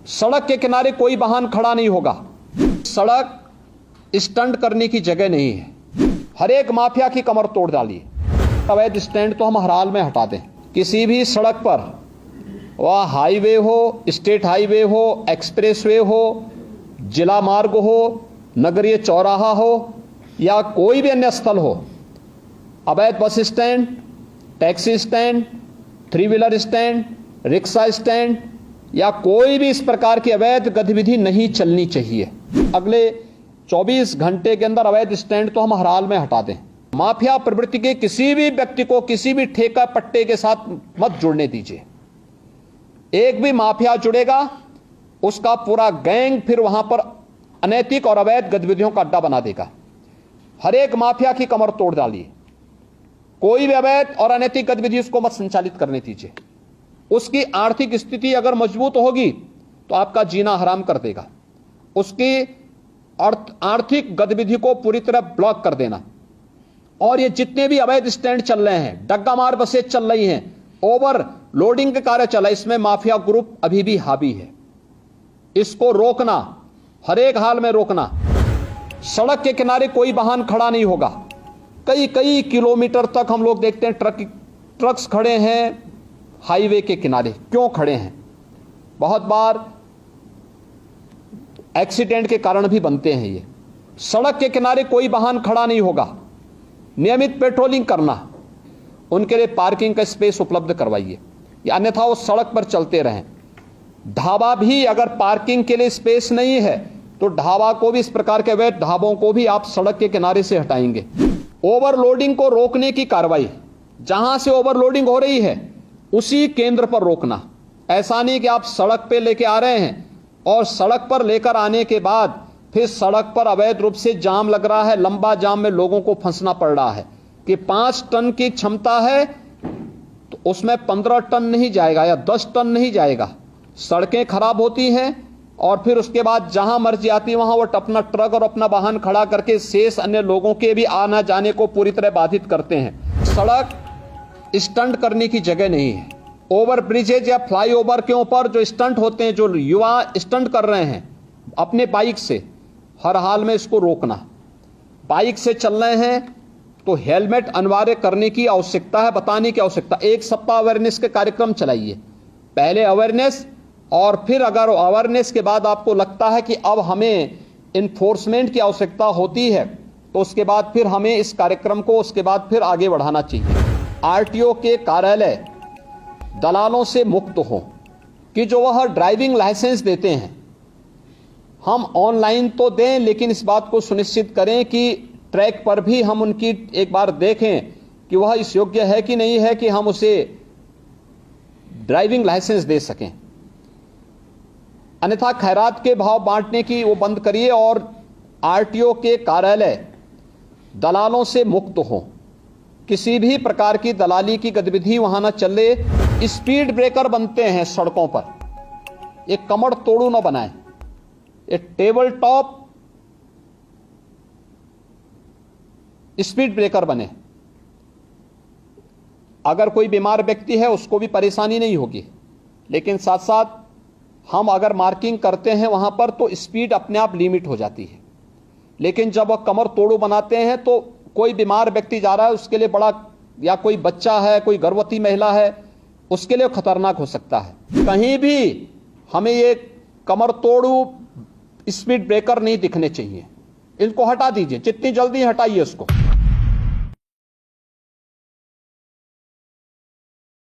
सड़क के किनारे कोई वाहन खड़ा नहीं होगा। सड़क स्टंट करने की जगह नहीं है। हर एक माफिया की कमर तोड़ डालिए। अवैध स्टैंड तो हम हर हाल में हटा दें। किसी भी सड़क पर, वह हाईवे हो, स्टेट हाईवे हो, एक्सप्रेसवे हो, जिला मार्ग हो, नगरीय चौराहा हो या कोई भी अन्य स्थल हो, अवैध bus stand, taxi stand, three wheeler stand, rickshaw stand या कोई भी इस प्रकार की अवैध गतिविधि नहीं चलनी चाहिए। अगले 24 घंटे के अंदर अवैध स्टैंड तो हम हर हाल में हटा दें। माफिया प्रवृत्ति के किसी भी व्यक्ति को किसी भी ठेका पट्टे के साथ मत जुड़ने दीजिए। एक भी माफिया जुड़ेगा, उसका पूरा गैंग फिर वहां पर अनैतिक और अवैध गतिविधियों का अड्डा बना देगा। हर एक माफिया की कमर तोड़ डालिए। कोई भी अवैध और अनैतिक गतिविधि उसको मत संचालित करने दीजिए। उसकी आर्थिक स्थिति अगर मजबूत होगी तो आपका जीना हराम कर देगा। उसकी आर्थिक गतिविधि को पूरी तरह ब्लॉक कर देना। और ये जितने भी अवैध स्टैंड चल रहे हैं, डग्गा मार बसें चल रही हैं, ओवर लोडिंग के कार्य चल रहा है, इसमें माफिया ग्रुप अभी भी हावी है। इसको रोकना, हर एक हाल में रोकना। सड़क के किनारे कोई वाहन खड़ा नहीं होगा। कई कई किलोमीटर तक हम लोग देखते हैं ट्रक्स खड़े हैं हाईवे के किनारे। क्यों खड़े हैं? बहुत बार एक्सीडेंट के कारण भी बनते हैं ये। सड़क के किनारे कोई वाहन खड़ा नहीं होगा। नियमित पेट्रोलिंग करना, उनके लिए पार्किंग का स्पेस उपलब्ध करवाइए, या अन्यथा वो सड़क पर चलते रहें। ढाबा भी अगर पार्किंग के लिए स्पेस नहीं है तो ढाबा को भी, इस प्रकार के अवैध ढाबों को भी आप सड़क के किनारे से हटाएंगे। ओवरलोडिंग को रोकने की कार्रवाई, जहां से ओवरलोडिंग हो रही है उसी केंद्र पर रोकना। ऐसा नहीं कि आप सड़क पे लेके आ रहे हैं और सड़क पर लेकर आने के बाद फिर सड़क पर अवैध रूप से जाम लग रहा है, लंबा जाम में लोगों को फंसना पड़ रहा है कि 5 टन की क्षमता है तो उसमें 15 टन नहीं जाएगा या 10 टन नहीं जाएगा। सड़कें खराब होती हैं और फिर उसके बाद जहां मर्जी आती है वहां वो अपना ट्रक और अपना वाहन खड़ा करके शेष अन्य लोगों के भी आना जाने को पूरी तरह बाधित करते हैं। सड़क स्टंट करने की जगह नहीं है। ओवर ब्रिजेज या फ्लाईओवर के ऊपर जो स्टंट होते हैं, जो युवा स्टंट कर रहे हैं अपने बाइक से, हर हाल में इसको रोकना। बाइक से चल रहे हैं तो हेलमेट अनिवार्य करने की आवश्यकता है, बताने की आवश्यकता। 1 सप्ताह अवेयरनेस के कार्यक्रम चलाइए। पहले अवेयरनेस और फिर अगर अवेयरनेस के बाद आपको लगता है कि अब हमें इन्फोर्समेंट की आवश्यकता होती है तो उसके बाद फिर हमें इस कार्यक्रम को उसके बाद फिर आगे बढ़ाना चाहिए। आरटीओ के कार्यालय दलालों से मुक्त हो कि जो वह ड्राइविंग लाइसेंस देते हैं हम ऑनलाइन तो दें, लेकिन इस बात को सुनिश्चित करें कि ट्रैक पर भी हम उनकी एक बार देखें कि वह इस योग्य है कि नहीं है कि हम उसे ड्राइविंग लाइसेंस दे सकें। अन्यथा खैरात के भाव बांटने की वो बंद करिए और आरटीओ के कार्यालय दलालों से मुक्त हो। किसी भी प्रकार की दलाली की गतिविधि वहां न चले। स्पीड ब्रेकर बनते हैं सड़कों पर, एक कमर तोड़ू न बनाए। एक टेबल टॉप स्पीड ब्रेकर बने। अगर कोई बीमार व्यक्ति है उसको भी परेशानी नहीं होगी, लेकिन साथ साथ हम अगर मार्किंग करते हैं वहां पर तो स्पीड अपने आप लिमिट हो जाती है। लेकिन जब वह कमर तोड़ू बनाते हैं तो कोई बीमार व्यक्ति जा रहा है उसके लिए बड़ा, या कोई बच्चा है, कोई गर्भवती महिला है, उसके लिए खतरनाक हो सकता है। कहीं भी हमें ये कमर तोड़ू स्पीड ब्रेकर नहीं दिखने चाहिए। इनको हटा दीजिए, जितनी जल्दी हटाइए उसको।